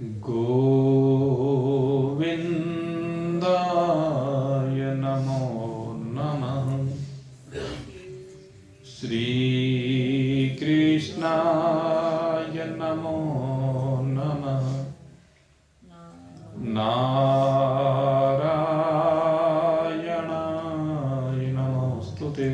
गोविन्दाय नमो नमः। श्रीकृष्णाय नमो नमः। नारायणाय नमोस्तुते।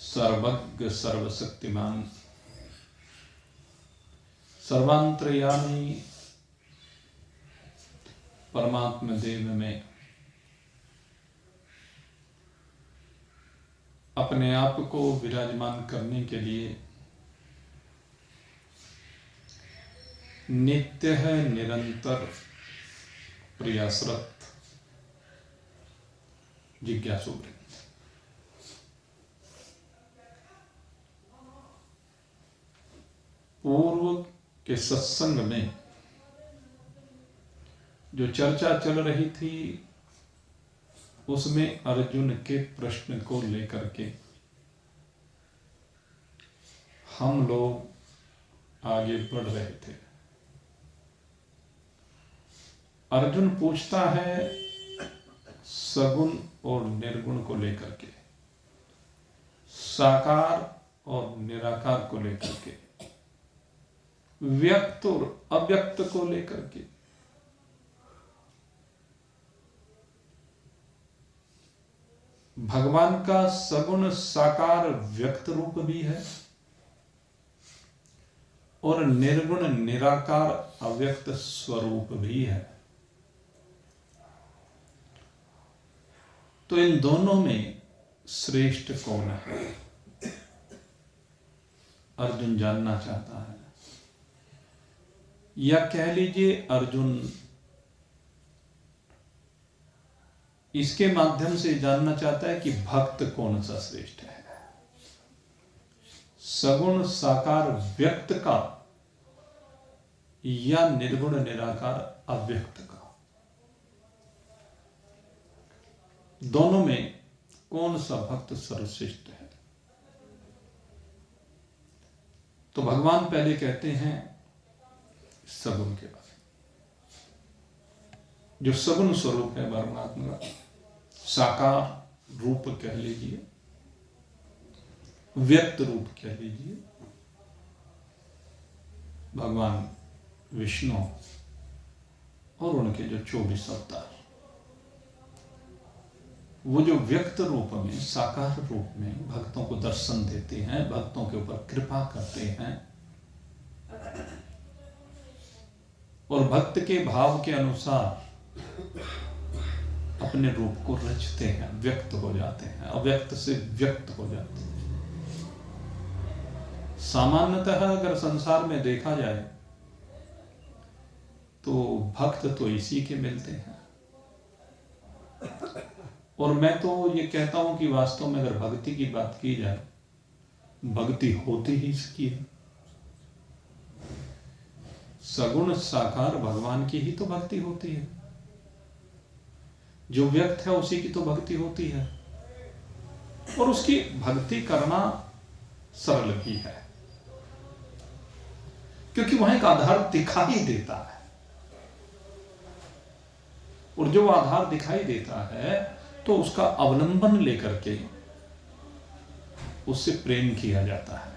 सर्वज्ञ सर्वशक्तिमान सर्वांतर्यामी परमात्मा देव में अपने आप को विराजमान करने के लिए नित्य है, निरंतर प्रयासरत जिज्ञासु वृंद। पूर्व के सत्संग में जो चर्चा चल रही थी उसमें अर्जुन के प्रश्न को लेकर के हम लोग आगे बढ़ रहे थे। अर्जुन पूछता है सगुण और निर्गुण को लेकर के, साकार और निराकार को लेकर के, व्यक्त और अव्यक्त को लेकर के। भगवान का सगुण साकार व्यक्त रूप भी है और निर्गुण निराकार अव्यक्त स्वरूप भी है। तो इन दोनों में श्रेष्ठ कौन है, अर्जुन जानना चाहता है। या कह लीजिए अर्जुन इसके माध्यम से जानना चाहता है कि भक्त कौन सा श्रेष्ठ है, सगुण साकार व्यक्त का या निर्गुण निराकार अव्यक्त का। दोनों में कौन सा भक्त सर्वश्रेष्ठ है। तो भगवान पहले कहते हैं सगुण के बारे में। जो सगुण स्वरूप है परमात्मा का, साकार रूप कह लीजिए, व्यक्त रूप कह लीजिए, भगवान विष्णु और उनके जो 24 अवतार, वो जो व्यक्त रूप में, साकार रूप में भक्तों को दर्शन देते हैं, भक्तों के ऊपर कृपा करते हैं और भक्त के भाव के अनुसार अपने रूप को रचते हैं, व्यक्त हो जाते हैं, अव्यक्त से व्यक्त हो जाते हैं। सामान्यतः अगर संसार में देखा जाए तो भक्त तो इसी के मिलते हैं। और मैं तो ये कहता हूं कि वास्तव में अगर भक्ति की बात की जाए, भक्ति होती ही इसकी है। सगुण साकार भगवान की ही तो भक्ति होती है। जो व्यक्त है उसी की तो भक्ति होती है और उसकी भक्ति करना सरल भी है, क्योंकि वहां एक आधार दिखाई देता है और जो आधार दिखाई देता है तो उसका अवलंबन लेकर के उससे प्रेम किया जाता है।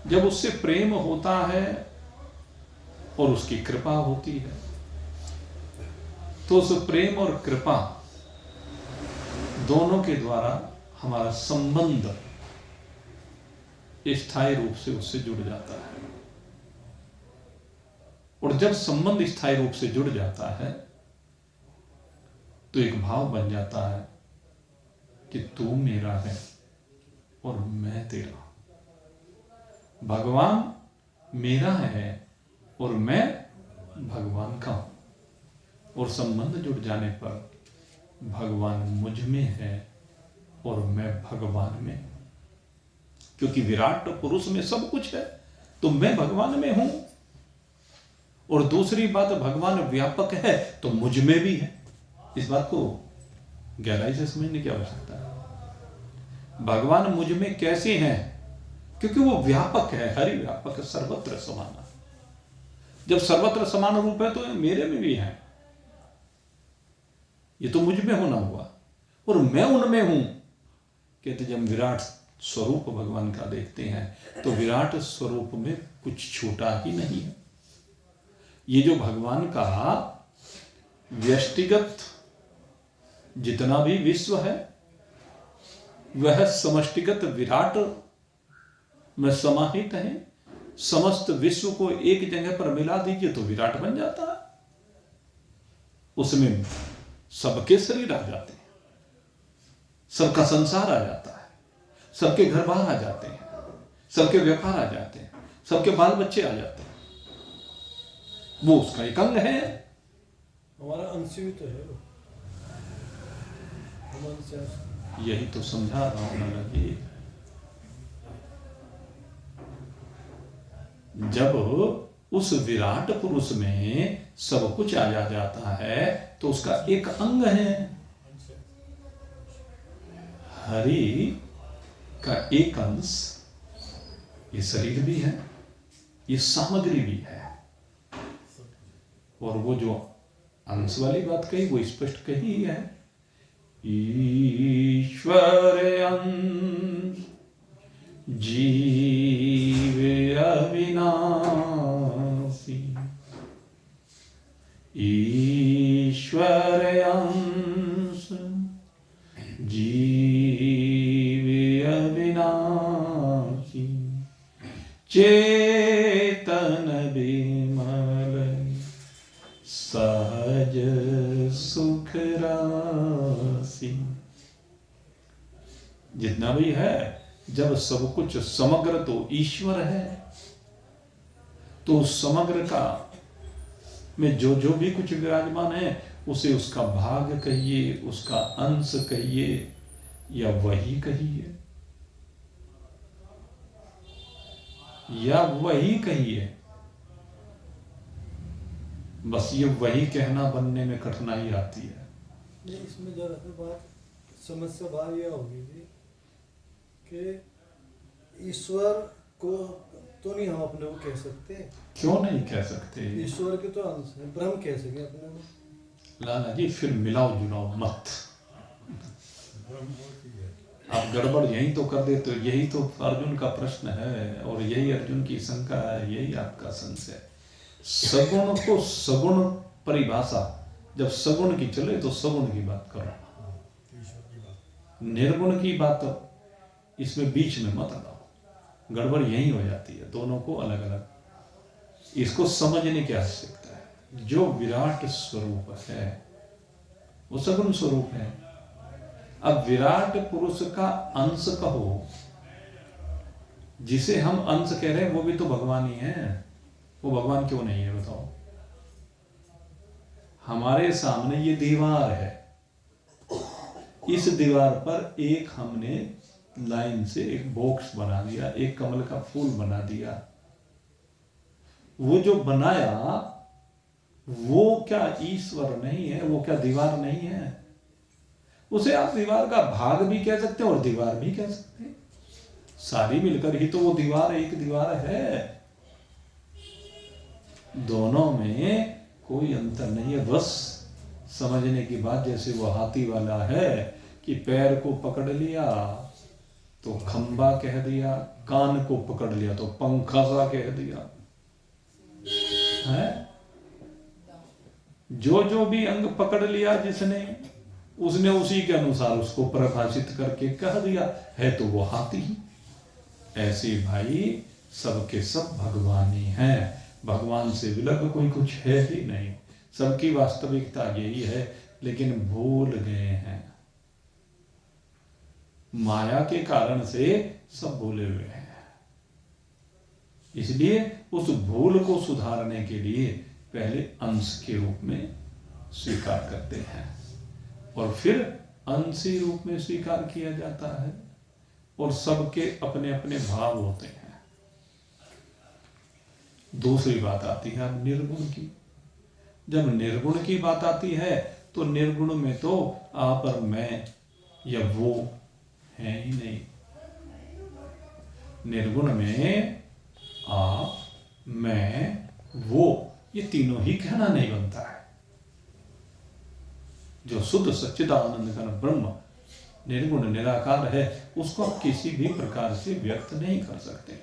जब उससे प्रेम होता है और उसकी कृपा होती है तो उस प्रेम और कृपा दोनों के द्वारा हमारा संबंध स्थायी रूप से उससे जुड़ जाता है। और जब संबंध स्थायी रूप से जुड़ जाता है तो एक भाव बन जाता है कि तू मेरा है और मैं तेरा। भगवान मेरा है और मैं भगवान का हूं। और संबंध जुड़ जाने पर भगवान मुझ में है और मैं भगवान में हूं। क्योंकि विराट पुरुष में सब कुछ है तो मैं भगवान में हूं। और दूसरी बात, भगवान व्यापक है तो मुझ में भी है। इस बात को गहराई से समझने की आवश्यकता है। भगवान मुझ में कैसे हैं? क्योंकि वो व्यापक है, हरि व्यापक है, सर्वत्र समान। जब सर्वत्र समान रूप है तो मेरे में भी है, ये तो मुझ में होना हुआ, और मैं उनमें हूं। कहते जब विराट स्वरूप भगवान का देखते हैं तो विराट स्वरूप में कुछ छूटा ही नहीं है। ये जो भगवान का व्यष्टिगत जितना भी विश्व है वह समष्टिगत विराट में समाहित है। समस्त विश्व को एक जगह पर मिला दीजिए तो विराट बन जाता है। उसमें सबके शरीर आ जाते हैं, सबका संसार आ जाता है, सबके घर बार आ जाते हैं, सबके व्यापार आ जाते हैं, सबके बाल बच्चे आ जाते हैं। वो उसका एक अंग है। हमारा अंश भी तो है वो। यही तो समझा रहा हूं मैं जी। जब उस विराट पुरुष में सब कुछ आ जाता है तो उसका एक अंग है। हरि का एक अंश ये शरीर भी है, ये सामग्री भी है। और वो जो अंश वाली बात कही वो स्पष्ट कही है, ईश्वर अंश जीव अविनाशी। ईश्वर अंश जीव अविनाशी। चेतन विमल सहज सुख राशि। जितना भी है, जब सब कुछ समग्र तो ईश्वर है, तो समग्र का में जो जो भी कुछ विराजमान है उसे उसका भाग कहिए, उसका अंश कहिए, या वही कहिए, या वही कहिए। बस ये वही कहना बनने में कठिनाई आती है। इसमें जरा बात समस्या बात यह होगी जी कि ईश्वर को तो नहीं हम अपने को कह सकते। क्यों नहीं कह सकते? ईश्वर के तो अंश है, ब्रह्म कह सके अपने को। लाला जी फिर मिलाओ जुलाओ मत। आप गड़बड़ यही तो कर देते हो। यही तो अर्जुन का प्रश्न है और यही अर्जुन की शंका है, यही आपका संशय है। सगुण को सगुण परिभाषा जब सगुण की चले तो सगुण की बात करो, निर्गुण की बात इसमें बीच में मत लाओ। गड़बड़ यही हो जाती है, दोनों को अलग अलग इसको समझने की आवश्यकता है। जो विराट स्वरूप है वो सगुण स्वरूप है। अब विराट पुरुष का अंश कहो, जिसे हम अंश कह रहे हैं वो भी तो भगवान ही है। वो भगवान क्यों नहीं है बताओ? हमारे सामने ये दीवार है, इस दीवार पर एक हमने लाइन से एक बॉक्स बना दिया, एक कमल का फूल बना दिया। वो जो बनाया वो क्या ईश्वर नहीं है? वो क्या दीवार नहीं है? उसे आप दीवार का भाग भी कह सकते हैं और दीवार भी कह सकते हैं। सारी मिलकर ही तो वो दीवार एक दीवार है। दोनों में कोई अंतर नहीं है। बस समझने की बात, जैसे वो हाथी वाला है कि पैर को पकड़ लिया तो खंबा कह दिया, कान को पकड़ लिया तो पंखा सा कह दिया है। जो जो भी अंग पकड़ लिया जिसने, उसने उसी के अनुसार उसको परिभाषित करके कह दिया है, तो वो हाथी ही। ऐसे भाई सबके सब भगवान ही हैं। भगवान से विलग कोई कुछ है ही नहीं। सबकी वास्तविकता यही है, लेकिन भूल गए हैं। माया के कारण से सब भूले हुए हैं। इसलिए उस भूल को सुधारने के लिए पहले अंश के रूप में स्वीकार करते हैं और फिर अंशी रूप में स्वीकार किया जाता है, और सबके अपने अपने भाव होते हैं। दूसरी बात आती है अब निर्गुण की। जब निर्गुण की बात आती है तो निर्गुण में तो आप और मैं या वो है ही नहीं। निर्गुण में आप, मैं, वो, ये तीनों ही कहना नहीं बनता है। जो शुद्ध सच्चिदानंद घन ब्रह्म निर्गुण निराकार है, उसको आप किसी भी प्रकार से व्यक्त नहीं कर सकते।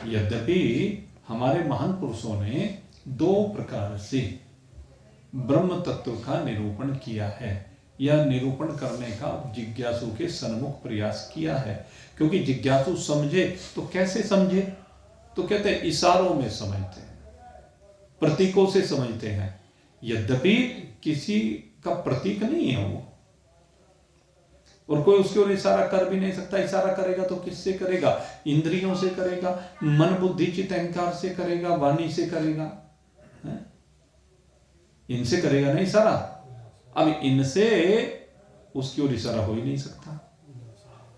यद्यपि हमारे महान पुरुषों ने दो प्रकार से ब्रह्म तत्व का निरूपण किया है, या निरूपण करने का जिज्ञासु के सन्मुख प्रयास किया है। क्योंकि जिज्ञासु समझे तो कैसे समझे, तो कहते हैं इशारों में समझते हैं, प्रतीकों से समझते हैं। यद्यपि किसी का प्रतीक नहीं है वो, और कोई उसकी ओर इशारा कर भी नहीं सकता। इशारा करेगा तो किससे करेगा? इंद्रियों से करेगा, मन बुद्धि चित्त अहंकार से करेगा, वाणी से करेगा, है? इनसे करेगा नहीं इशारा। अब इनसे उसकी ओर इशारा हो ही नहीं सकता,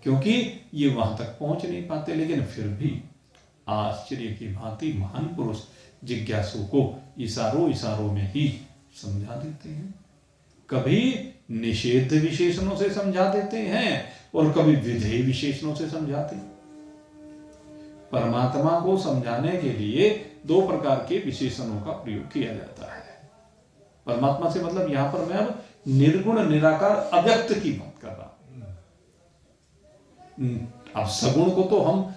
क्योंकि ये वहां तक पहुंच नहीं पाते। लेकिन फिर भी आश्चर्य की भांति महान पुरुष जिज्ञासु को इशारों में ही समझा देते हैं। कभी निषेध विशेषणों से समझा देते हैं और कभी विधेय विशेषणों से समझाते हैं। परमात्मा को समझाने के लिए दो प्रकार के विशेषणों का प्रयोग किया जाता है। परमात्मा से मतलब यहां पर मैं अब निर्गुण निराकार अव्यक्त की बात कर रहा हूं। अब सगुण को तो हम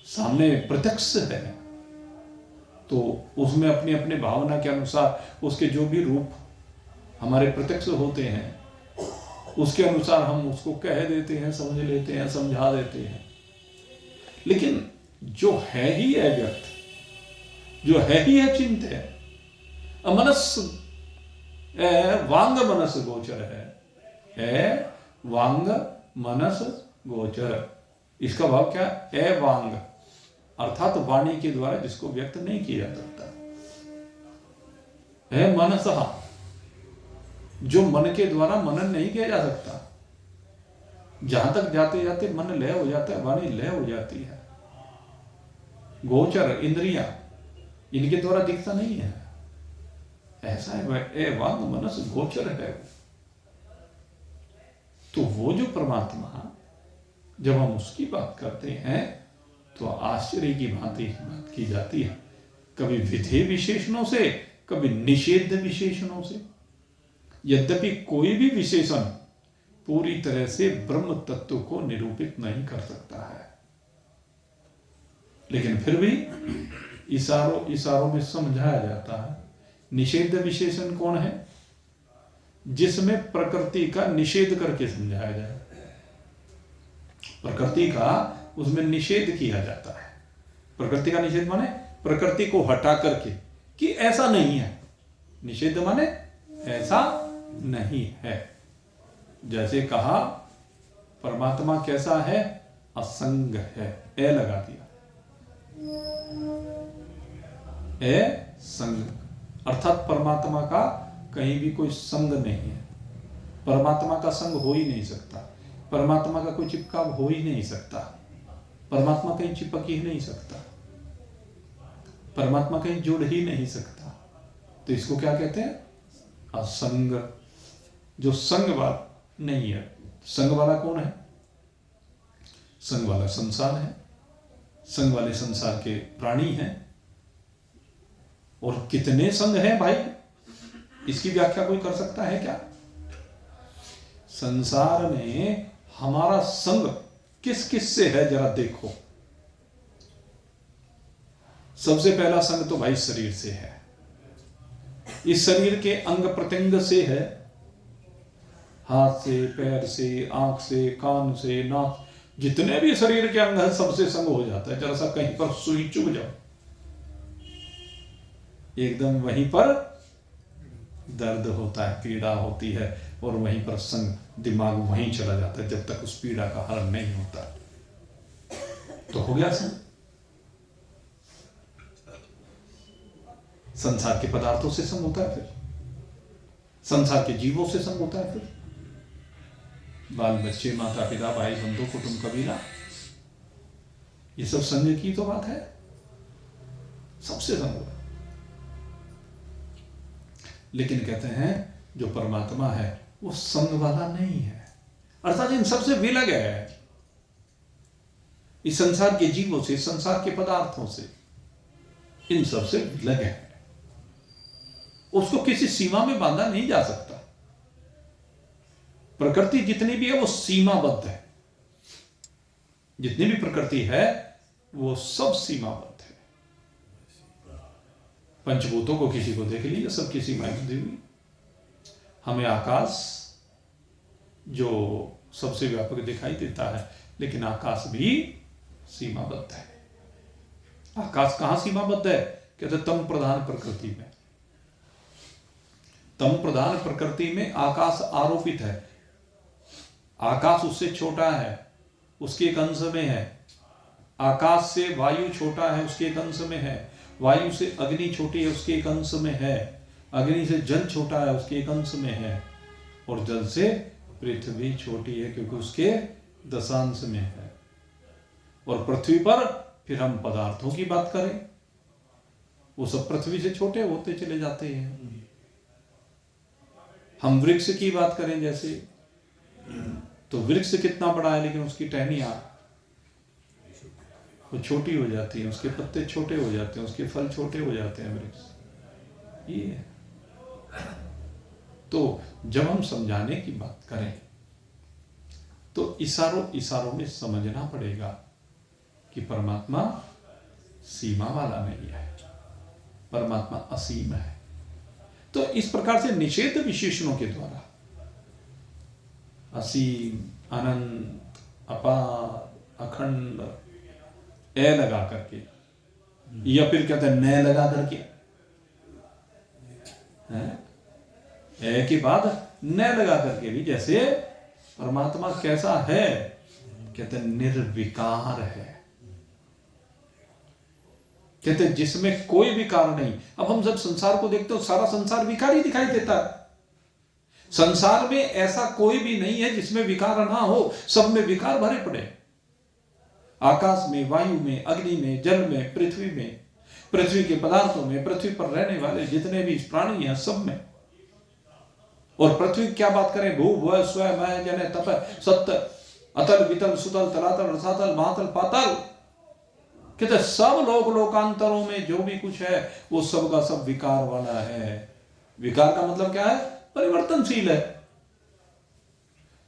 सामने प्रत्यक्ष है, तो उसमें अपनी अपनी भावना के अनुसार उसके जो भी रूप हमारे प्रत्यक्ष होते हैं, उसके अनुसार हम उसको कह देते हैं, समझ लेते हैं, समझा देते हैं। लेकिन जो है ही अव्यक्त, जो है ही अचिंत्य, अमनस वांग मनस गोचर है वांग मनस गोचर। इसका भाव क्या? ए वांग अर्थात वाणी के द्वारा जिसको व्यक्त नहीं किया जा सकता। है मनसः, जो मन के द्वारा मनन नहीं किया जा सकता। जहां तक जाते जाते मन लय हो जाता है, वाणी लय हो जाती है। गोचर इंद्रियां, इनके द्वारा दिखता नहीं है। ऐसा है वह ए वांग मनस गोचर है। तो वो जो परमात्मा, जब हम उसकी बात करते हैं तो आश्चर्य की भांति बात की जाती है। कभी विधेय विशेषणों से, कभी निषेध विशेषणों से। यद्यपि कोई भी विशेषण पूरी तरह से ब्रह्म तत्व को निरूपित नहीं कर सकता है, लेकिन फिर भी इशारों में समझाया जाता है। निषेध विशेषण कौन है? जिसमें प्रकृति का निषेध करके समझाया जाए। प्रकृति का उसमें निषेध किया जाता है। प्रकृति का निषेध माने प्रकृति को हटा करके कि ऐसा नहीं है। निषेध माने ऐसा नहीं है। जैसे कहा परमात्मा कैसा है? असंग है। ए लगा दिया, ए संग, अर्थात परमात्मा का कहीं भी कोई संग नहीं है। परमात्मा का संग हो ही नहीं सकता। परमात्मा का कोई चिपकाव हो ही नहीं सकता। परमात्मा कहीं चिपक ही नहीं सकता। परमात्मा कहीं जुड़ ही नहीं सकता। तो इसको क्या कहते हैं? असंग। जो संग वाला नहीं है। संग वाला कौन है? संग वाला संसार है। संग वाले संसार के प्राणी हैं। और कितने संग हैं भाई, इसकी व्याख्या कोई कर सकता है क्या? संसार में हमारा संग किस किस से है जरा देखो। सबसे पहला संग तो भाई शरीर से है। इस शरीर के अंग प्रत्यंग से है। हाथ से, पैर से, आंख से, कान से, नाक, जितने भी शरीर के अंग है सबसे संग हो जाता है। जरा सा कहीं पर सुई चुभ जाओ, एकदम वहीं पर दर्द होता है, पीड़ा होती है, और वहीं पर संग, दिमाग वहीं चला जाता है जब तक उस पीड़ा का हल नहीं होता। तो हो गया संग। संसार के पदार्थों से संग होता है, फिर संसार के जीवों से संग होता है, फिर बाल बच्चे, माता पिता, भाई बंधु, कुटुंब, कबीला, ये सब संग की तो बात है। सबसे संग होता है। लेकिन कहते हैं जो परमात्मा है वो संग वाला नहीं है, अर्थात इन सबसे विलग है, इस संसार के जीवों से, संसार के पदार्थों से, इन सबसे विलग है। उसको किसी सीमा में बांधा नहीं जा सकता। प्रकृति जितनी भी है वो सीमाबद्ध है, जितनी भी प्रकृति है वो सब सीमाबद्ध है। पंचभूतों को किसी को देख लीजिए, सबकी सीमाएं बंधी हुई। हमें आकाश जो सबसे व्यापक दिखाई देता है, लेकिन आकाश भी सीमाबद्ध है। आकाश कहां सीमाबद्ध है? कहते तम प्रधान प्रकृति में। तम प्रधान प्रकृति में आकाश आरोपित है। आकाश उससे छोटा है, उसके एक अंश में है। आकाश से वायु छोटा है, उसके एक अंश में है। वायु से अग्नि छोटी है, उसके एक अंश में है। अग्नि से जल छोटा है, उसके एक अंश में है। और जल से पृथ्वी छोटी है, क्योंकि उसके दशांश में है। और पृथ्वी पर फिर हम पदार्थों की बात करें, वो सब पृथ्वी से छोटे होते चले जाते हैं। हम वृक्ष की बात करें जैसे, तो वृक्ष कितना बड़ा है, लेकिन उसकी टहनियां वो छोटी हो जाती है, उसके पत्ते छोटे हो जाते हैं, उसके फल छोटे हो जाते हैं। वृक्ष ये है। तो जब हम समझाने की बात करें तो इशारों में समझना पड़ेगा कि परमात्मा सीमा वाला नहीं है, परमात्मा असीम है। तो इस प्रकार से निषेध विशेषणों के द्वारा असीम, अनंत, अपार, अखंड ए लगा करके, या फिर कहते हैं न लगा करके, ए के बाद न लगा करके भी, जैसे परमात्मा कैसा है, कहते हैं निर्विकार है, कहते जिसमें कोई विकार नहीं। अब हम जब संसार को देखते हो, सारा संसार विकारी दिखाई देता है। संसार में ऐसा कोई भी नहीं है जिसमें विकार ना हो, सब में विकार भरे पड़े। आकाश में, वायु में, अग्नि में, जल में, पृथ्वी में, पृथ्वी के पदार्थों में, पृथ्वी पर रहने वाले जितने भी प्राणी हैं सब में। और पृथ्वी क्या बात करें, भू भुव स्व मय जन तप सत्य अतल वितल सुतल तलातल रसातल महातल पातल, कहते सब लोकांतरों में जो भी कुछ है वो सब का सब विकार वाला है। विकार का मतलब क्या है? परिवर्तनशील है।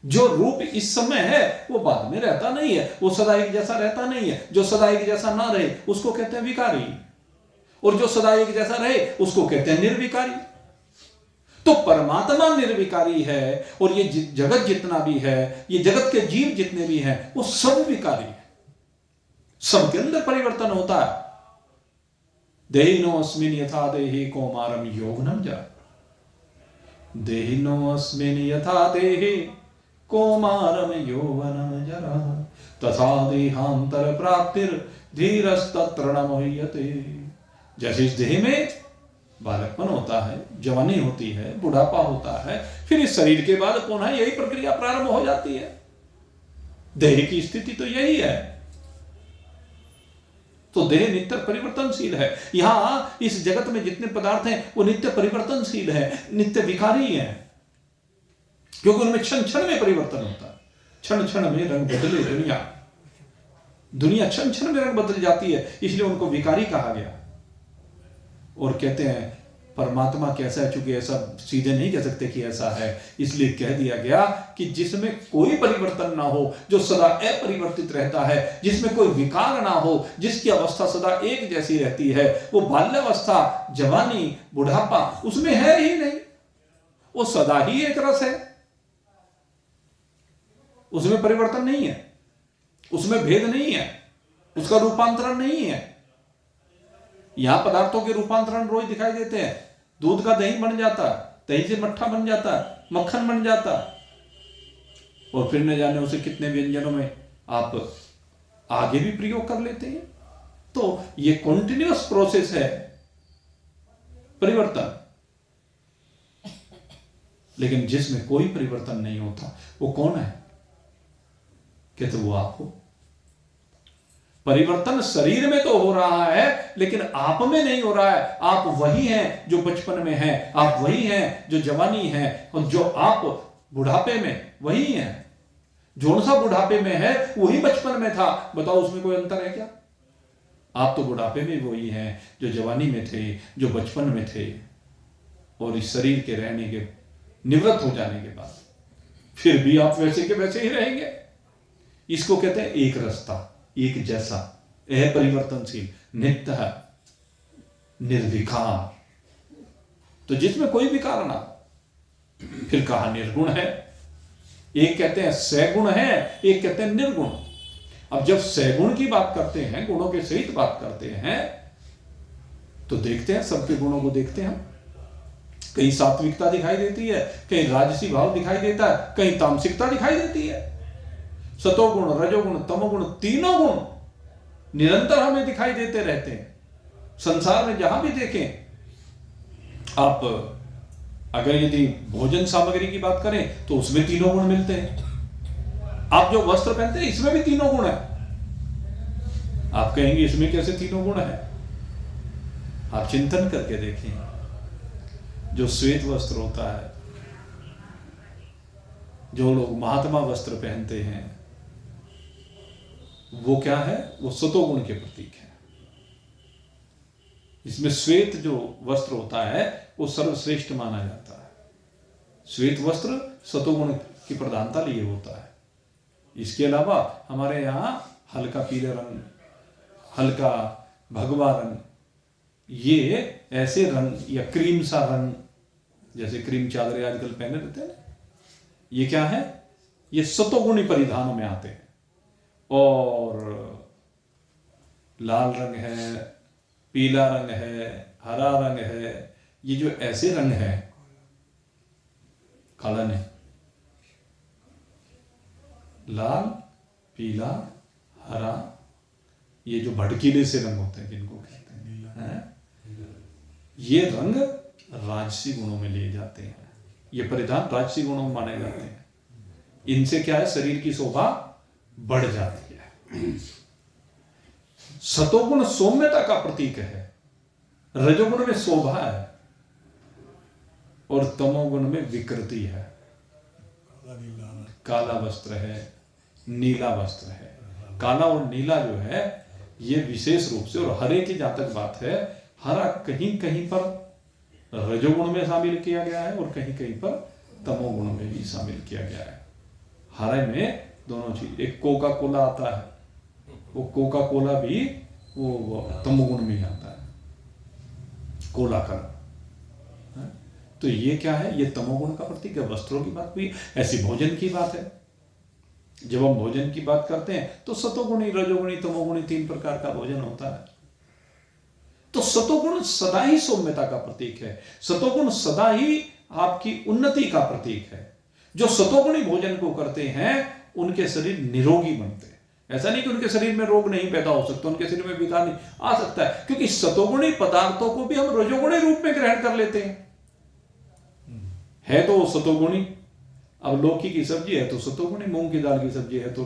जो रूप इस समय है वो बाद में रहता नहीं है, वो सदा एक जैसा रहता नहीं है। जो सदा एक जैसा ना रहे उसको कहते हैं विकारी, और जो सदा एक जैसा रहे उसको कहते हैं निर्विकारी। तो परमात्मा निर्विकारी है, और ये जगत जितना भी है, ये जगत के जीव जितने भी हैं वो सब विकारी है, सबके अंदर परिवर्तन होता है। देहिनो अस्मिन यथा देहि कौमारम यौवनम जरा, देहिनो अस्मिन यथा देहि कौमारम यौवनम जरा, तथा देहांतर प्राप्तिर धीरस्तत्र न मोह्यते। जैसे इस देह में बालकपन होता है, जवानी होती है, बुढ़ापा होता है, फिर इस शरीर के बाद पुनः यही प्रक्रिया प्रारंभ हो जाती है। देह की स्थिति तो यही है। तो देह नित्य परिवर्तनशील है। यहां इस जगत में जितने पदार्थ हैं वो नित्य परिवर्तनशील है, नित्य विकारी है, क्योंकि उनमें क्षण क्षण में परिवर्तन होता है। क्षण क्षण में रंग बदले दुनिया क्षण क्षण में रंग बदल जाती है, इसलिए उनको विकारी कहा गया। और कहते हैं परमात्मा कैसा है, चूंकि ऐसा सीधे नहीं कह सकते कि ऐसा है, इसलिए कह दिया गया कि जिसमें कोई परिवर्तन ना हो, जो सदा अपरिवर्तित रहता है, जिसमें कोई विकार ना हो, जिसकी अवस्था सदा एक जैसी रहती है, वो बाल्यावस्था, जवानी, बुढ़ापा उसमें है ही नहीं। वो सदा ही एक रस है, उसमें परिवर्तन नहीं है, उसमें भेद नहीं है, उसका रूपांतरण नहीं है। यहां पदार्थों के रूपांतरण रोज दिखाई देते हैं। दूध का दही बन जाता, दही से मट्ठा बन जाता, मक्खन बन जाता, और फिर न जाने उसे कितने व्यंजनों में आप आगे भी प्रयोग कर लेते हैं। तो ये कॉन्टिन्यूअस प्रोसेस है परिवर्तन। लेकिन जिसमें कोई परिवर्तन नहीं होता वो कौन है? कहते वो आप हो। परिवर्तन शरीर में तो हो रहा है, लेकिन आप में नहीं हो रहा है। आप वही हैं जो बचपन में हैं, आप वही हैं जो जवानी है, और जो आप बुढ़ापे में वही है। जो सा बुढ़ापे में है वही बचपन में था। बताओ उसमें कोई अंतर है क्या? आप तो बुढ़ापे में वही हैं जो जवानी में थे, जो बचपन में थे, और इस शरीर के रहने के निवृत्त हो जाने के बाद फिर भी आप वैसे के वैसे ही रहेंगे। इसको कहते हैं एक रास्ता, एक जैसा, यह परिवर्तनशील, नित्य, निर्विकार। तो जिसमें कोई विकार ना, फिर कहा निर्गुण है। एक कहते हैं सगुण है, एक कहते हैं निर्गुण। अब जब सगुण की बात करते हैं, गुणों के सहित बात करते हैं, तो देखते हैं सबके गुणों को देखते हैं हम। कहीं सात्विकता दिखाई देती है, कहीं राजसी भाव दिखाई देता है, कहीं तामसिकता दिखाई देती है। सतोगुण, रजोगुण, तमोगुण, तीनों गुण निरंतर हमें दिखाई देते रहते हैं। संसार में जहां भी देखें आप, अगर यदि भोजन सामग्री की बात करें तो उसमें तीनों गुण मिलते हैं। आप जो वस्त्र पहनते हैं इसमें भी तीनों गुण है। आप कहेंगे इसमें कैसे तीनों गुण है? आप चिंतन करके देखें। जो श्वेत वस्त्र होता है, जो लोग महात्मा वस्त्र पहनते हैं, वो क्या है? वो सतोगुण के प्रतीक है। इसमें श्वेत जो वस्त्र होता है वो सर्वश्रेष्ठ माना जाता है। श्वेत वस्त्र सतोगुण की प्रधानता लिए होता है। इसके अलावा हमारे यहाँ हल्का पीले रंग, हल्का भगवा रंग, ये ऐसे रंग या क्रीम सा रंग, जैसे क्रीम चादरें आजकल पहने रहते हैं, ये क्या है? ये सतोगुणी परिधानों में आते हैं। और लाल रंग है, पीला रंग है, हरा रंग है, ये जो ऐसे रंग है, काला नहीं, लाल, पीला, हरा, ये जो भड़कीले से रंग होते हैं, जिनको कहते हैं, ये रंग राजसी गुणों में लिए जाते हैं। ये परिधान राजसी गुणों में माने जाते हैं। इनसे क्या है? शरीर की शोभा बढ़ जाती है। सतोगुण सौम्यता का प्रतीक है, रजोगुण में शोभा है, और तमोगुण में विकृति है। काला वस्त्र है, नीला वस्त्र है। काला और नीला जो है ये विशेष रूप से, और हरे की जहां तक बात है, हरा कहीं कहीं पर रजोगुण में शामिल किया गया है और कहीं कहीं पर तमोगुण में भी शामिल किया गया है। हरे में दोनों चीज। एक कोका कोला आता है, वो कोका कोला भी वो तमोगुण में ही आता है, कोला कलर। तो ये क्या है? ये तमोगुण का प्रतीक है। वस्त्रों की बात हुई, ऐसी भोजन की बात है। जब हम भोजन की बात करते हैं तो सतोगुणी, रजोगुणी, तमोगुणी 3 प्रकार का भोजन होता है। तो सतोगुण सदा ही सौम्यता का प्रतीक है। सतोगुण सदा ही आपकी उन्नति का प्रतीक है। जो सतोगुणी भोजन को करते हैं उनके शरीर निरोगी बनते हैं। ऐसा नहीं कि उनके शरीर में रोग नहीं पैदा हो सकता, उनके शरीर में विकार नहीं आ सकता है, क्योंकि सतोगुणी पदार्थों को भी हम रजोगुणी रूप में ग्रहण कर लेते हैं। है तो सतोगुणी। अब लौकी की सब्जी है तो सतोगुणी, मूंग की दाल की सब्जी है तो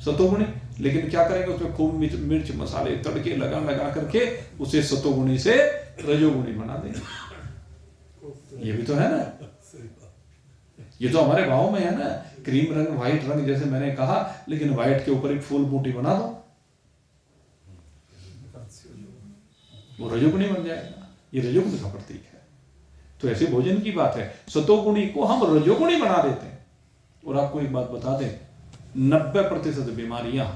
सतोगुणी, लेकिन क्या करेंगे? उसमें खूब मिर्च मसाले तड़के लगा लगा करके उसे सतोगुणी से रजोगुणी बना देंगे। ये भी तो है ना, ये तो हमारे गांव में है ना। क्रीम रंग, व्हाइट रंग, जैसे मैंने कहा, लेकिन व्हाइट के ऊपर एक फूल बूटी बना दो, वो रजोगुणी बन जाएगा। ये रजोगुणी का प्रतीक है। तो ऐसे भोजन की बात है। सतोगुणी को हम रजोगुणी बना देते हैं। और आपको एक बात बता दें, 90% बीमारियां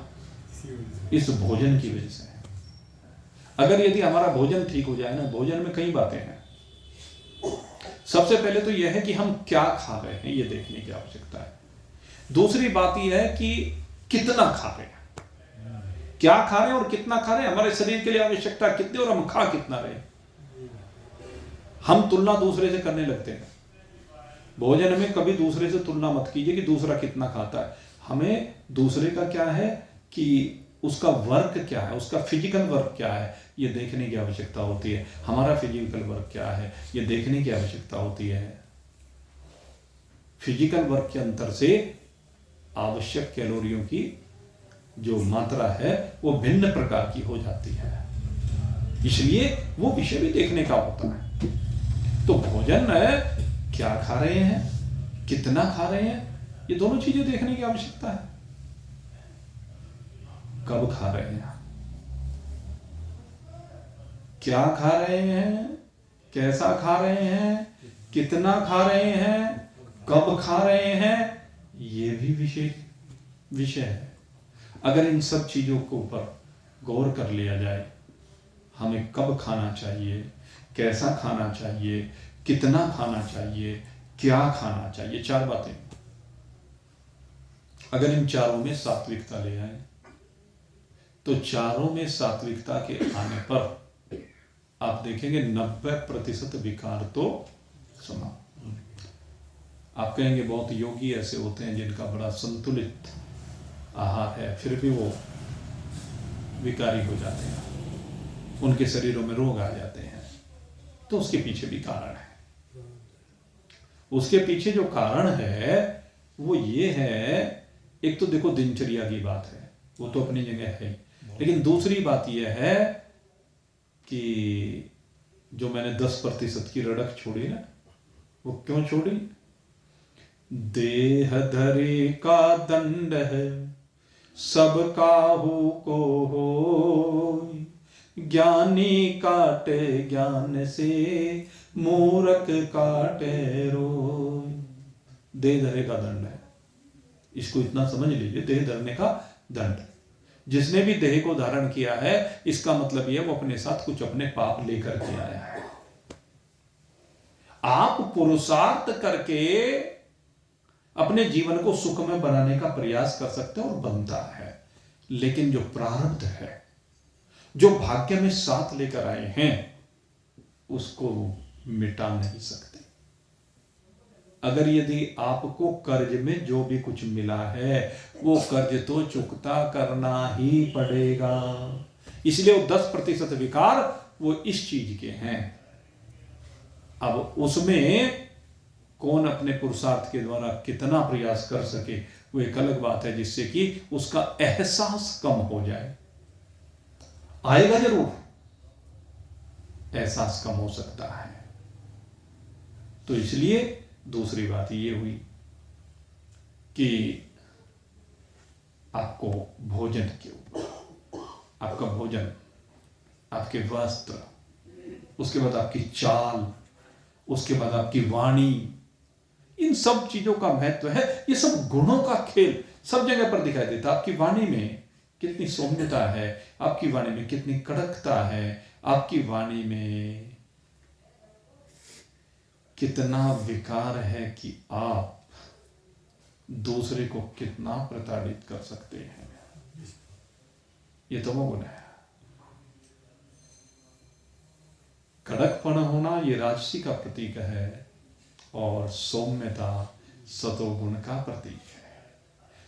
इस भोजन की वजह से है। अगर यदि हमारा भोजन ठीक हो जाए ना, भोजन में कई बातें हैं। सबसे पहले तो यह है कि हम क्या खा रहे हैं, ये देखने की आवश्यकता है। दूसरी बात यह है कि कितना खा रहे हैं, क्या खा रहे हैं और कितना खा रहे हैं। हमारे शरीर के लिए आवश्यकता कितनी और हम खा कितना रहे हैं। हम तुलना दूसरे से करने लगते हैं। भोजन में कभी दूसरे से तुलना मत कीजिए कि दूसरा कितना खाता है। हमें दूसरे का क्या है कि उसका वर्क क्या है, उसका फिजिकल वर्क क्या है, ये देखने की आवश्यकता होती है। हमारा फिजिकल वर्क क्या है, ये देखने की आवश्यकता होती है। फिजिकल वर्क के अंतर से आवश्यक कैलोरियों की जो मात्रा है वो भिन्न प्रकार की हो जाती है, इसलिए वो विषय भी देखने का होता है। तो भोजन क्या खा रहे हैं, कितना खा रहे हैं, ये दोनों चीजें देखने की आवश्यकता है। कब खा रहे हैं, क्या खा रहे हैं, कैसा खा रहे हैं, कितना खा रहे हैं, कब खा रहे हैं, ये भी विषय है। अगर इन सब चीजों के ऊपर गौर कर लिया जाए, हमें कब खाना चाहिए, कैसा खाना चाहिए, कितना खाना चाहिए, क्या खाना चाहिए, 4 बातें, अगर इन चारों में सात्विकता ले आए तो चारों में सात्विकता के आने पर आप देखेंगे 90% विकार तो समाप्त। आप कहेंगे बहुत योगी ऐसे होते हैं जिनका बड़ा संतुलित आहार है, फिर भी वो विकारी हो जाते हैं, उनके शरीरों में रोग आ जाते हैं। तो उसके पीछे भी कारण है। उसके पीछे जो कारण है वो ये है, एक तो देखो दिनचर्या की बात है, वो तो अपनी जगह है, लेकिन दूसरी बात यह है कि जो मैंने 10% की रड़क छोड़ी ना, वो क्यों छोड़ी? देह धरे का दंड है, सब काहू को हो, ज्ञानी काटे ज्ञान से, मूर्ख काटे रोय। देह धरे का दंड है, इसको इतना समझ लीजिए, देह धरने का दंड। जिसने भी देह को धारण किया है, इसका मतलब यह वो अपने साथ कुछ अपने पाप लेकर के आया है। आप पुरुषार्थ करके अपने जीवन को सुख में बनाने का प्रयास कर सकते हो और बनता है, लेकिन जो प्रारब्ध है, जो भाग्य में साथ लेकर आए हैं, उसको मिटा नहीं सकते। अगर यदि आपको कर्ज में जो भी कुछ मिला है, वो कर्ज तो चुकता करना ही पड़ेगा। इसलिए वो 10% विकार वो इस चीज के हैं। अब उसमें कौन अपने पुरुषार्थ के द्वारा कितना प्रयास कर सके, वो एक अलग बात है, जिससे कि उसका एहसास कम हो जाए। आएगा जरूर, एहसास कम हो सकता है। तो इसलिए दूसरी बात ये हुई कि आपको भोजन के ऊपर, आपका भोजन, आपके वस्त्र, उसके बाद आपकी चाल, उसके बाद आपकी वाणी, इन सब चीजों का महत्व है। ये सब गुणों का खेल सब जगह पर दिखाई देता है। आपकी वाणी में कितनी सौम्यता है, आपकी वाणी में कितनी कड़कता है, आपकी वाणी में कितना विकार है कि आप दूसरे को कितना प्रताड़ित कर सकते हैं। ये तमोगुण है। कड़कपन होना ये राजसी का प्रतीक है, और सौम्यता सतोगुण का प्रतीक है।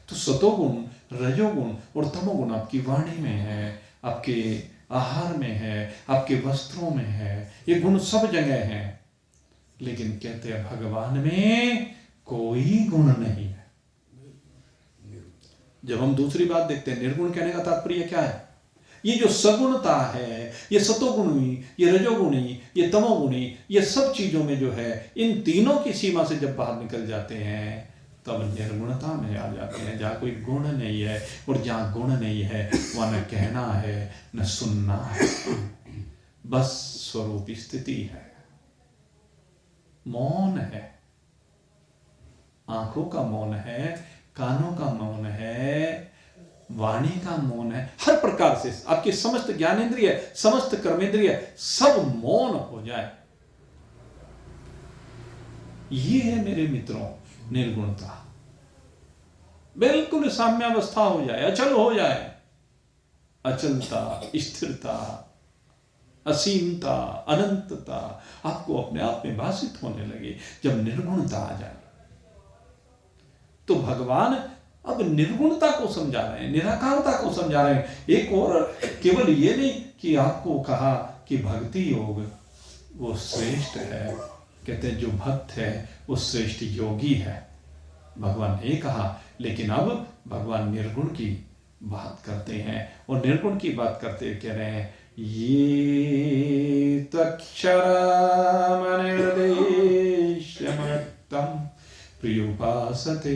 तो सतोगुण, रजोगुण और तमोगुण आपकी वाणी में है, आपके आहार में है, आपके वस्त्रों में है, ये गुण सब जगह हैं। लेकिन कहते हैं भगवान में कोई गुण नहीं है। जब हम दूसरी बात देखते हैं, निर्गुण कहने का तात्पर्य क्या है? ये जो सगुणता है, ये सतोगुणी, ये रजोगुणी, ये तमोगुणी, ये सब चीजों में जो है, इन तीनों की सीमा से जब बाहर निकल जाते हैं, तब निर्गुणता में आ जाते हैं, जहां कोई गुण नहीं है। और जहां गुण नहीं है, वहां न कहना है न सुनना है, बस स्वरूप स्थिति है, मौन है। आंखों का मौन है, कानों का मौन है, वाणी का मौन है। हर प्रकार से आपके समस्त ज्ञानेंद्रिय, समस्त कर्मेंद्रिय सब मौन हो जाए। ये है मेरे मित्रों निर्गुणता। बिल्कुल साम्यावस्था हो जाए, अचल हो जाए। अचलता, स्थिरता, असीमता, अनंतता आपको अपने आप में भाषित होने लगे जब निर्गुणता आ जाए। तो भगवान अब निर्गुणता को समझा रहे हैं, निराकारता को समझा रहे हैं। एक और केवल ये नहीं कि आपको कहा कि भक्ति योग वो श्रेष्ठ है, कहते हैं जो भक्त है वो श्रेष्ठ योगी है, भगवान ने कहा। लेकिन अब भगवान निर्गुण की बात करते हैं, और निर्गुण की बात करते कह रहे हैं, ये तक्षरमनिर्देश्यमृतम् प्रियुपासते।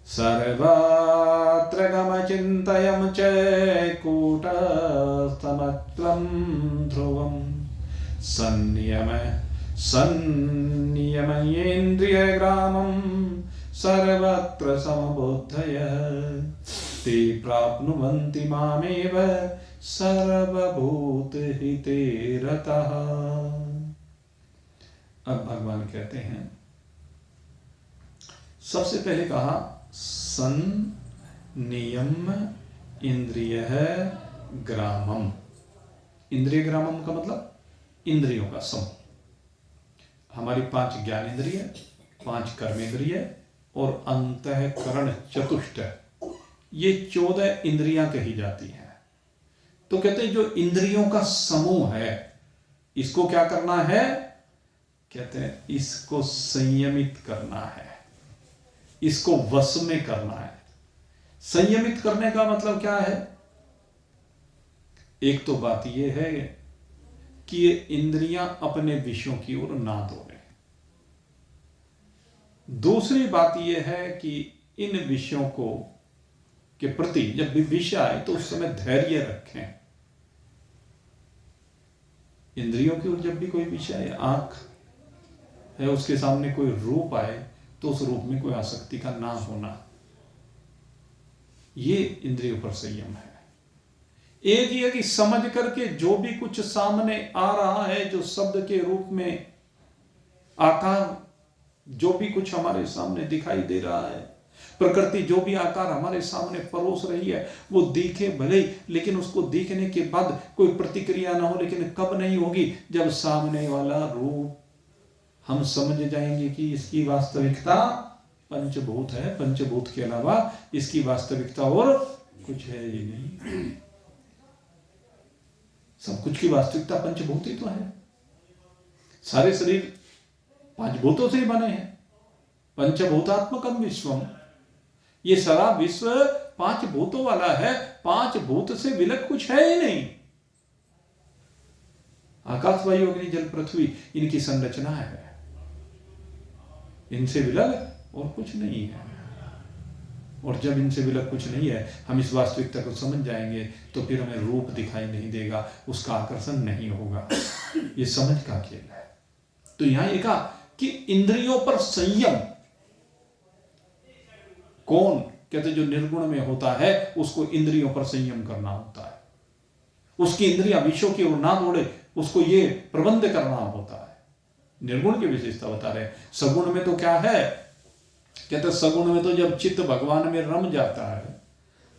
सर्वत्र गमचिन्तयं च कूटस्थमत्वं ध्रुवं संनियमयेन्द्रियग्रामं सर्वत्र समबुद्धयः ते प्राप्नुवन्ति मामेव सर्वभूतहिते रतः। अब भगवान कहते हैं, सबसे पहले कहा संनियम इंद्रियः ग्रामम। इंद्रिय ग्रामम का मतलब इंद्रियों का समूह। हमारी 5 ज्ञानेंद्रिय, 5 कर्मेंद्रिय और अंतःकरण चतुष्ट, ये 14 इंद्रियां कही जाती हैं। तो कहते हैं जो इंद्रियों का समूह है, इसको क्या करना है? कहते हैं इसको संयमित करना है, इसको वश में करना है। संयमित करने का मतलब क्या है? एक तो बात यह है कि ये इंद्रियां अपने विषयों की ओर ना दौड़े। दूसरी बात यह है कि इन विषयों को के प्रति जब भी विषय आए तो उस समय धैर्य रखें। इंद्रियों की ओर जब भी कोई विषय आए, आंख है उसके सामने कोई रूप आए तो उस रूप में कोई आसक्ति का ना होना, ये इंद्रियों पर संयम है। एक ये कि समझ करके जो भी कुछ सामने आ रहा है, जो शब्द के रूप में आकार, जो भी कुछ हमारे सामने दिखाई दे रहा है, प्रकृति जो भी आकार हमारे सामने परोस रही है, वो दिखे भले ही, लेकिन उसको दिखने के बाद कोई प्रतिक्रिया ना हो। लेकिन कब नहीं होगी? जब सामने वाला रूप हम समझ जाएंगे कि इसकी वास्तविकता पंचभूत है, पंचभूत के अलावा इसकी वास्तविकता और कुछ है ही नहीं। सब कुछ की वास्तविकता पंचभूत ही तो है। सारे शरीर 5 भूतों से ही बने हैं। पंचभूतात्मकम विश्वम, ये सारा विश्व 5 भूतों वाला है। 5 भूत से विलग कुछ है ही नहीं। आकाश, वायु, अग्नि, जल, पृथ्वी, इनकी संरचना है। इनसे विलग और कुछ नहीं है। और जब इनसे विलग कुछ नहीं है, हम इस वास्तविकता को समझ जाएंगे तो फिर हमें रूप दिखाई नहीं देगा, उसका आकर्षण नहीं होगा। ये समझ का खेल है। तो यहां ये कहा कि इंद्रियों पर संयम कौन? कहते जो निर्गुण में होता है उसको इंद्रियों पर संयम करना होता है। उसकी इंद्रियां विषयों की ओर ना दौड़े, उसको ये प्रबंध करना होता है। निर्गुण की विशेषता बता रहे। सगुण में तो क्या है? कहते सगुण में तो जब चित्त भगवान में रम जाता है,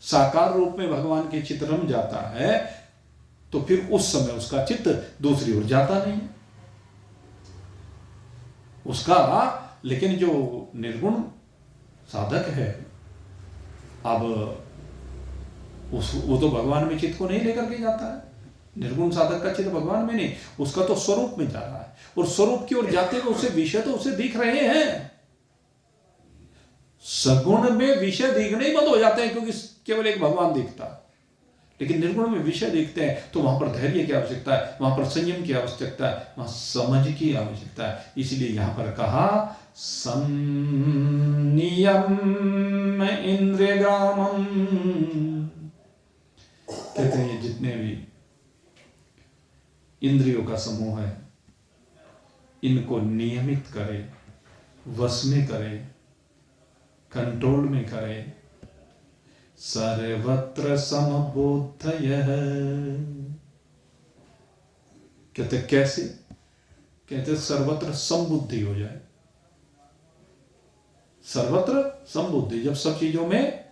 साकार रूप में भगवान के चित्त रम जाता है, तो फिर उस समय उसका चित्त दूसरी ओर जाता नहीं है उसका। लेकिन जो निर्गुण साधक है, अब वो तो भगवान में चित्त को नहीं लेकर के जाता है। निर्गुण साधक का चित्त भगवान में नहीं, उसका तो स्वरूप में जा रहा है। और स्वरूप की ओर जाते हुए उसे विषय तो उसे दिख रहे हैं। सगुण में विषय दिखने ही बंद हो जाते हैं, क्योंकि केवल एक भगवान दिखता है। लेकिन निर्गुण में विषय देखते हैं तो वहां पर धैर्य की आवश्यकता है, वहां पर संयम की आवश्यकता है, वहां समझ की आवश्यकता है। इसलिए यहां पर कहा संनियम इंद्रियग्रामम। कहते हैं जितने भी इंद्रियों का समूह है, इनको नियमित करे, वश में करे, कंट्रोल में करे। सर्वत्र समबुद्धयः। कहते कैसे? कहते सर्वत्र समबुद्धि हो जाए। सर्वत्र समबुद्धि, जब सब चीजों में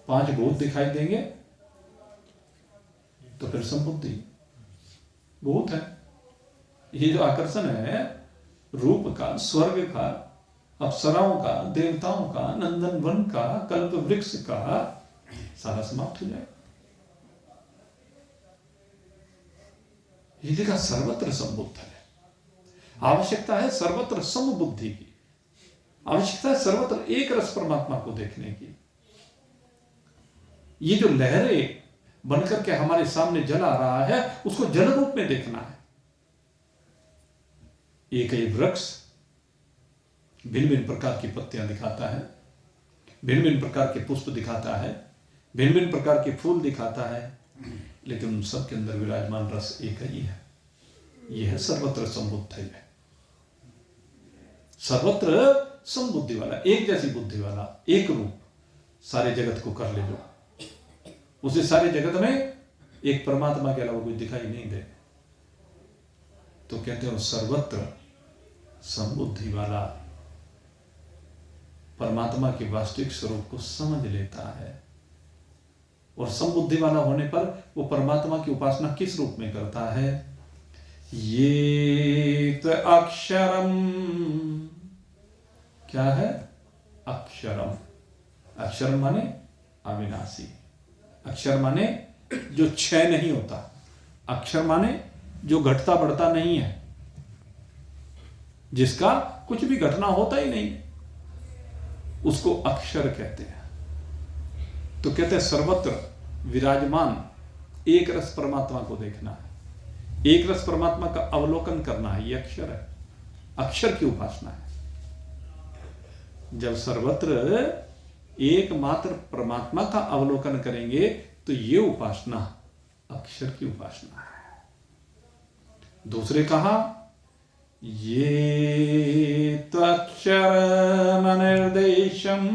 5 भूत दिखाई देंगे तो फिर समबुद्धि भूत है। ये जो आकर्षण है रूप का, स्वर्ग का, अप्सराओं का, देवताओं का, नंदन वन का, कल्प वृक्ष का, सारा समाप्त हो जाए। ये देखा सर्वत्र समबुद्ध है। आवश्यकता है सर्वत्र समबुद्धि की, आवश्यकता है सर्वत्र एक रस परमात्मा को देखने की। ये जो लहरें बनकर के हमारे सामने जल आ रहा है, उसको जल रूप में देखना है। एक ही वृक्ष भिन्न भिन्न प्रकार की पत्तियां दिखाता है, भिन्न भिन्न प्रकार के पुष्प दिखाता है, भिन्न भिन्न प्रकार के फूल दिखाता है, लेकिन उन सब के अंदर विराजमान रस एक ही है। यह है सर्वत्र संबुद्धि है, सर्वत्र समबुद्धि वाला, एक जैसी बुद्धि वाला, एक रूप, सारे जगत को कर ले जो, उसे सारे जगत में एक परमात्मा के अलावा कोई दिखाई नहीं दे। तो कहते हैं सर्वत्र समबुद्धि वाला परमात्मा के वास्तविक स्वरूप को समझ लेता है। और समबुद्धि वाला होने पर वो परमात्मा की उपासना किस रूप में करता है? ये तो अक्षरम, क्या है? अक्षरम। अक्षरम माने अविनाशी, अक्षर माने जो क्षय नहीं होता, अक्षर माने जो घटता बढ़ता नहीं है, जिसका कुछ भी घटना होता ही नहीं, उसको अक्षर कहते हैं। तो कहते हैं सर्वत्र विराजमान एक रस परमात्मा को देखना है, एक रस परमात्मा का अवलोकन करना है, ये अक्षर है, अक्षर की उपासना है। जब सर्वत्र एकमात्र परमात्मा का अवलोकन करेंगे तो ये उपासना अक्षर की उपासना है। दूसरे कहा ये तो अक्षरम अनिर्देशम,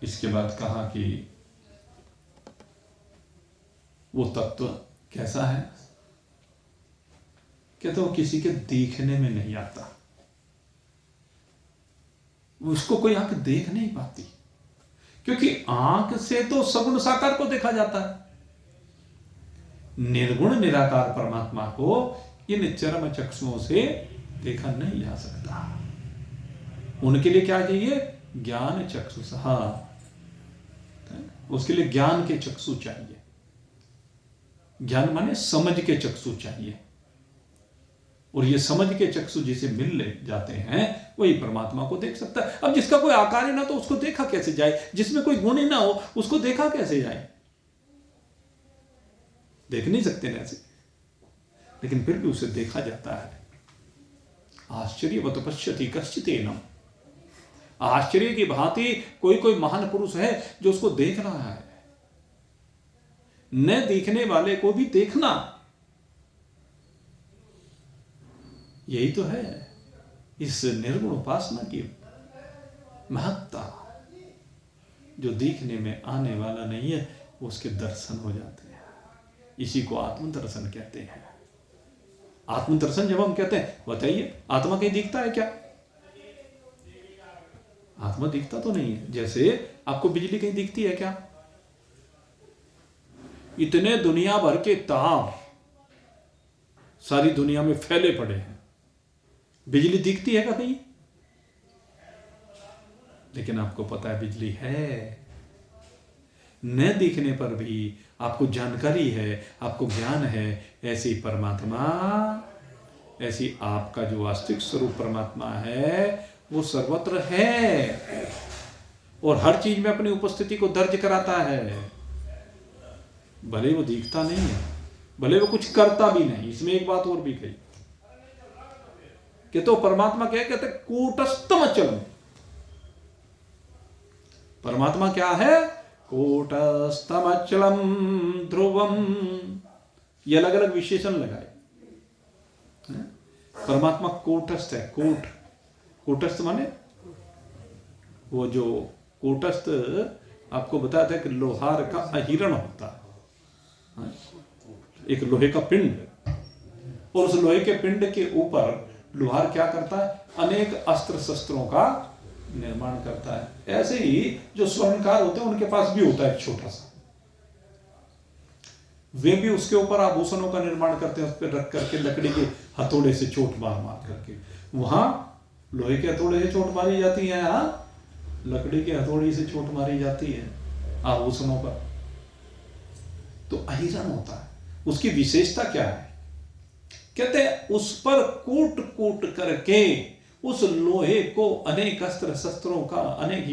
इसके बाद कहा कि वो तत्व कैसा है? कहते वो किसी के देखने में नहीं आता, उसको कोई आंख देख नहीं पाती, क्योंकि आंख से तो सगुण साकार को देखा जाता है। निर्गुण निराकार परमात्मा को इन चरम चक्षुओं से देखा नहीं जा सकता। उनके लिए क्या चाहिए? ज्ञान चक्षुषा, उसके लिए ज्ञान के चक्षु चाहिए। ज्ञान माने समझ के चक्षु चाहिए, और ये समझ के चक्षु जिसे मिल ले जाते हैं वही परमात्मा को देख सकता है। अब जिसका कोई आकार ही ना तो उसको देखा कैसे जाए? जिसमें कोई गुण ही ना हो उसको देखा कैसे जाए? देख नहीं सकते ना ऐसे, लेकिन फिर भी उसे देखा जाता है। आश्चर्यवत पश्यति कश्चिदेनम, आश्चर्य की भांति कोई कोई महान पुरुष है जो उसको देख रहा है। न देखने वाले को भी देखना, यही तो है इस निर्गुण उपासना की महत्ता। जो देखने में आने वाला नहीं है उसके दर्शन हो जाते हैं, इसी को आत्म दर्शन कहते हैं। आत्म दर्शन जब हम कहते हैं, बताइए आत्मा कहीं दिखता है क्या? आत्मा दिखता तो नहीं है। जैसे आपको बिजली कहीं दिखती है क्या? इतने दुनिया भर के तार सारी दुनिया में फैले पड़े हैं, बिजली दिखती है कहीं? लेकिन आपको पता है बिजली है। न दिखने पर भी आपको जानकारी है, आपको ज्ञान है। ऐसी परमात्मा, ऐसी आपका जो वास्तविक स्वरूप परमात्मा है वो सर्वत्र है और हर चीज में अपनी उपस्थिति को दर्ज कराता है। भले वो दिखता नहीं है, भले वो कुछ करता भी नहीं। इसमें एक बात और भी कही कि तो परमात्मा क्या कहते? कूटस्थम अचलम। परमात्मा क्या है? कूटस्थम अचलम ध्रुवम। ये अलग अलग विशेषण लगाए। परमात्मा कूटस्थ है। कूटस्थ माने वो जो कूटस्थ आपको बताया था कि लोहार का अहिरण होता है, एक लोहे का पिंड, और उस लोहे के पिंड के ऊपर लोहार क्या करता है? अनेक अस्त्र शस्त्रों का निर्माण करता है। ऐसे ही जो स्वर्णकार होते हैं उनके पास भी होता है एक छोटा सा, वे भी उसके ऊपर आभूषणों का निर्माण करते हैं, उस पर रख करके लकड़ी के हथौड़े से चोट मार मार करके। वहां लोहे के हथौड़े से चोट मारी जाती है, यहाँ लकड़ी के हथौड़े से चोट मारी जाती है आभूषणों पर। तो अहिरण होता है। उसकी विशेषता क्या है? कहते हैं उस पर कूट कूट करके उस लोहे को अनेक अस्त्र शस्त्रों का, अनेक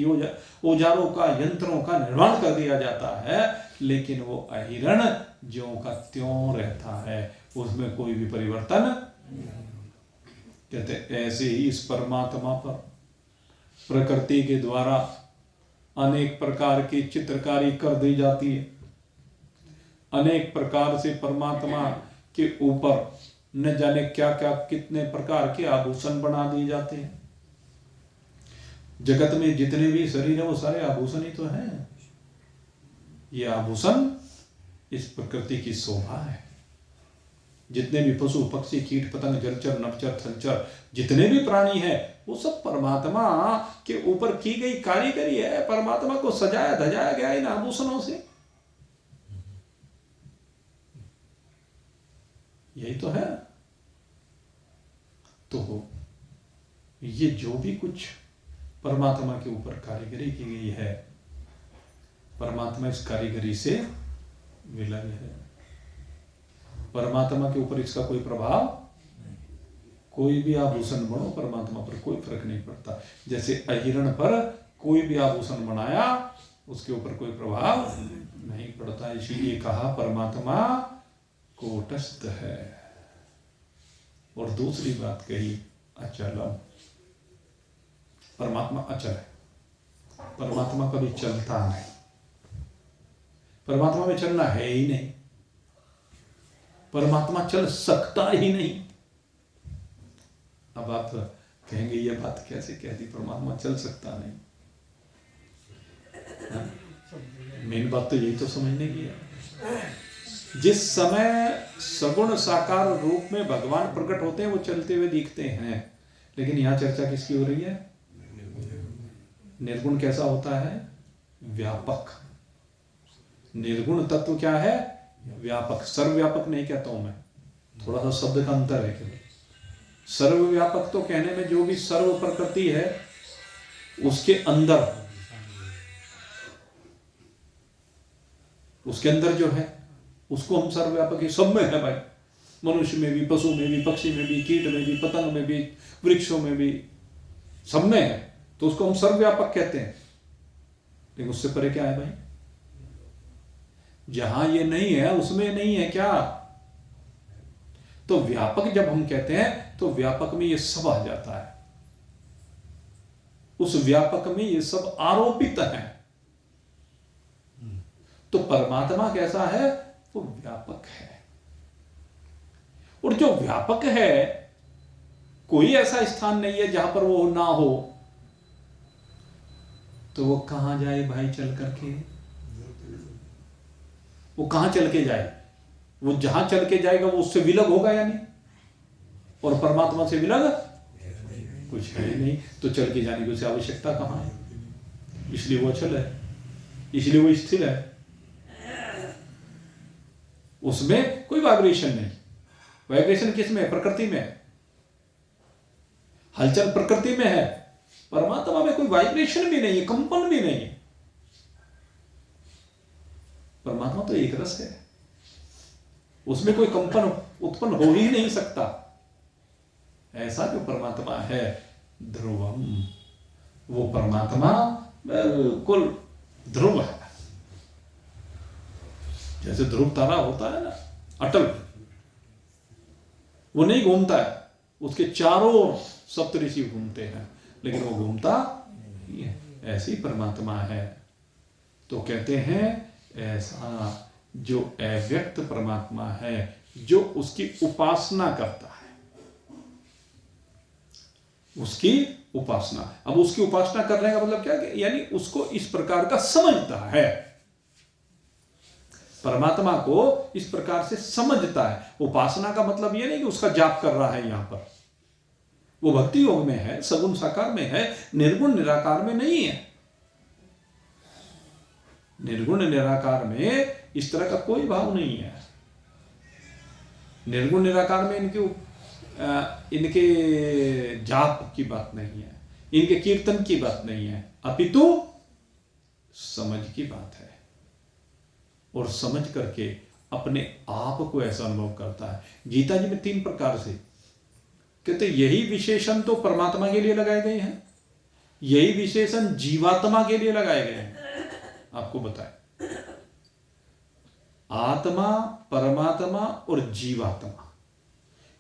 औजारों का, यंत्रों का निर्माण कर दिया जाता है, लेकिन वो अहिरण ज्यों का त्यों रहता है, उसमें कोई भी परिवर्तन। कहते ऐसे ही इस परमात्मा पर प्रकृति के द्वारा अनेक प्रकार की चित्रकारी कर दी जाती है। अनेक प्रकार से परमात्मा के ऊपर न जाने क्या क्या कितने प्रकार के आभूषण बना दिए जाते हैं। जगत में जितने भी शरीर है वो सारे आभूषण ही तो हैं। ये आभूषण इस प्रकृति की शोभा है। जितने भी पशु पक्षी कीट पतंग जलचर नभचर थलचर जितने भी प्राणी हैं वो सब परमात्मा के ऊपर की गई कारीगरी है। परमात्मा को सजाया धजाया गया इन आभूषणों से। यही तो है। तो ये जो भी कुछ परमात्मा के ऊपर कारीगरी की गई है, परमात्मा इस कारीगरी से विलग है। परमात्मा के ऊपर इसका कोई प्रभाव, कोई भी आभूषण बनो परमात्मा पर कोई फर्क नहीं पड़ता। जैसे अहिरण पर कोई भी आभूषण बनाया उसके ऊपर कोई प्रभाव नहीं पड़ता। इसीलिए कहा परमात्मा कूटस्थ है। और दूसरी बात कही अचलम। परमात्मा अचल है। परमात्मा कभी चलता नहीं। परमात्मा में चलना है ही नहीं। परमात्मा चल सकता ही नहीं। अब आप कहेंगे ये बात कैसे कह दी, परमात्मा चल सकता नहीं। मेन बात तो यही तो समझने की है। जिस समय सगुण साकार रूप में भगवान प्रकट होते हैं वो चलते हुए दिखते हैं। लेकिन यहां चर्चा किसकी हो रही है? निर्गुण कैसा होता है? व्यापक। निर्गुण तत्व क्या है? व्यापक। सर्वव्यापक नहीं कहता हूं मैं, थोड़ा सा शब्द का अंतर है केवल। सर्वव्यापक तो कहने में जो भी सर्व प्रकृति है उसके अंदर जो है उसको हम सर्वव्यापक ही सब में है भाई। मनुष्य में भी, पशु में भी, पक्षी में भी, कीट में भी, पतंग में भी, वृक्षों में भी, सब में है। तो उसको हम सर्वव्यापक कहते हैं। लेकिन उससे परे क्या है भाई? जहां ये नहीं है उसमें नहीं है क्या? तो व्यापक जब हम कहते हैं तो व्यापक में ये सब आ जाता है। उस व्यापक में ये सब आरोपित है। तो परमात्मा कैसा है? वो व्यापक है। और जो व्यापक है कोई ऐसा स्थान नहीं है जहां पर वो ना हो। तो वो कहां जाए भाई चल करके? वो कहां चल के जाए? वो जहां चल के जाएगा वो उससे विलग होगा या नहीं? और परमात्मा से विलग कुछ है ही नहीं। तो चल के जाने की उसे आवश्यकता कहां है? इसलिए वो अचल है, इसलिए वो स्थिर है। उसमें कोई वाइब्रेशन नहीं। वाइब्रेशन किसमें है? प्रकृति में है। हलचल प्रकृति में है। परमात्मा में कोई वाइब्रेशन भी नहीं है, कंपन भी नहीं है। परमात्मा तो एक रस है, उसमें कोई कंपन उत्पन्न हो ही नहीं सकता। ऐसा जो परमात्मा है ध्रुवम, वो परमात्मा बिल्कुल ध्रुव है। जैसे ध्रुव तारा होता है ना, अटल, वो नहीं घूमता है। उसके चारों ओर सप्तऋषि घूमते हैं लेकिन वो घूमता नहीं है। ऐसे ही परमात्मा है। तो कहते हैं ऐसा जो अव्यक्त परमात्मा है, जो उसकी उपासना करता है, उसकी उपासना। अब उसकी उपासना करने का मतलब क्या? यानी उसको इस प्रकार का समझता है। परमात्मा को इस प्रकार से समझता है। उपासना का मतलब यह नहीं कि उसका जाप कर रहा है। यहां पर वो भक्ति योग में है, सगुण साकार में है, निर्गुण निराकार में नहीं है। निर्गुण निराकार में इस तरह का कोई भाव नहीं है। निर्गुण निराकार में इनके जाप की बात नहीं है, इनके कीर्तन की बात नहीं है, अपितु समझ की बात है। और समझ करके अपने आप को ऐसा अनुभव करता है। गीता जी में 3 प्रकार से कहते यही विशेषण तो परमात्मा के लिए लगाए गए हैं, यही विशेषण जीवात्मा के लिए लगाए गए हैं। आपको बताएं, आत्मा, परमात्मा और जीवात्मा,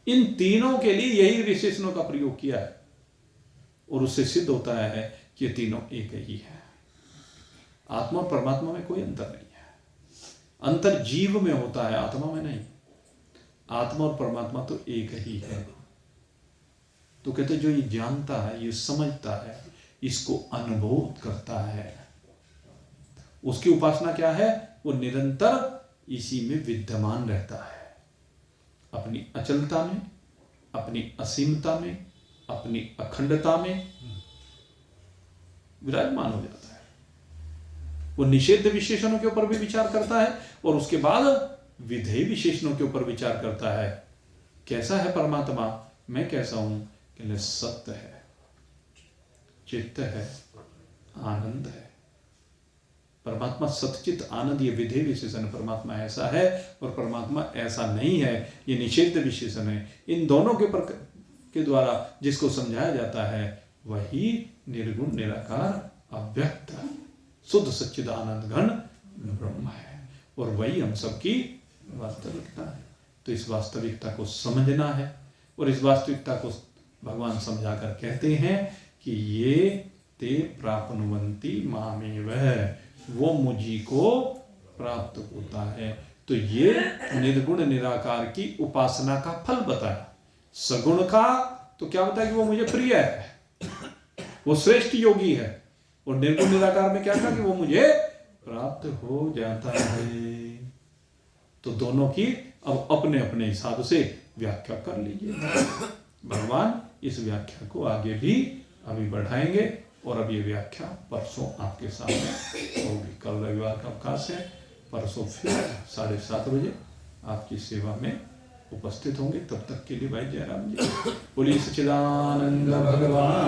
इन तीनों के लिए यही विशेषणों का प्रयोग किया है और उससे सिद्ध होता है कि ये तीनों एक ही है। आत्मा और परमात्मा में कोई अंतर नहीं है। अंतर जीव में होता है, आत्मा में नहीं। आत्मा और परमात्मा तो एक ही है। तो कहते जो ये जानता है, ये समझता है, इसको अनुभव करता है, उसकी उपासना क्या है? वो निरंतर इसी में विद्यमान रहता है, अपनी अचलता में, अपनी असीमता में, अपनी अखंडता में विराजमान हो जाता है। वो निषेध विशेषणों के ऊपर भी विचार करता है और उसके बाद विधेय विशेषणों के ऊपर विचार करता है। कैसा है परमात्मा? मैं कैसा हूं? कि सत्य है, चित्त है, आनंद है। परमात्मा सतचित आनंद, ये विधेय विशेषण। परमात्मा ऐसा है और परमात्मा ऐसा नहीं है, ये निषेध विशेषण है। इन दोनों के द्वारा जिसको समझाया जाता है वही निर्गुण निराकार अव्यक्त शुद्ध सच्चिद आनंद घन ब्रह्म है और वही हम सबकी वास्तविकता है। तो इस वास्तविकता को समझना है और इस वास्तविकता को भगवान समझाकर कहते हैं कि ये ते प्राप्नुवन्ति मामेव, वो मुझी को प्राप्त होता है। तो ये निर्गुण निराकार की उपासना का फल बताया। सगुण का तो क्या बताया कि वो मुझे प्रिय है, वो श्रेष्ठ योगी है, और निर्गुण निराकार में क्या कहा कि वो मुझे प्राप्त हो जाता है। तो दोनों की अब अपने अपने हिसाब से व्याख्या कर लीजिए। भगवान इस व्याख्या को आगे भी अभी बढ़ाएंगे और अब ये व्याख्या परसों आपके सामने होगी। कल रविवार का अवकाश है, परसों फिर 7:30 बजे आपकी सेवा में उपस्थित होंगे। तब तक के लिए भाई जयराम जी बोलिए सच्चिदानंद भगवान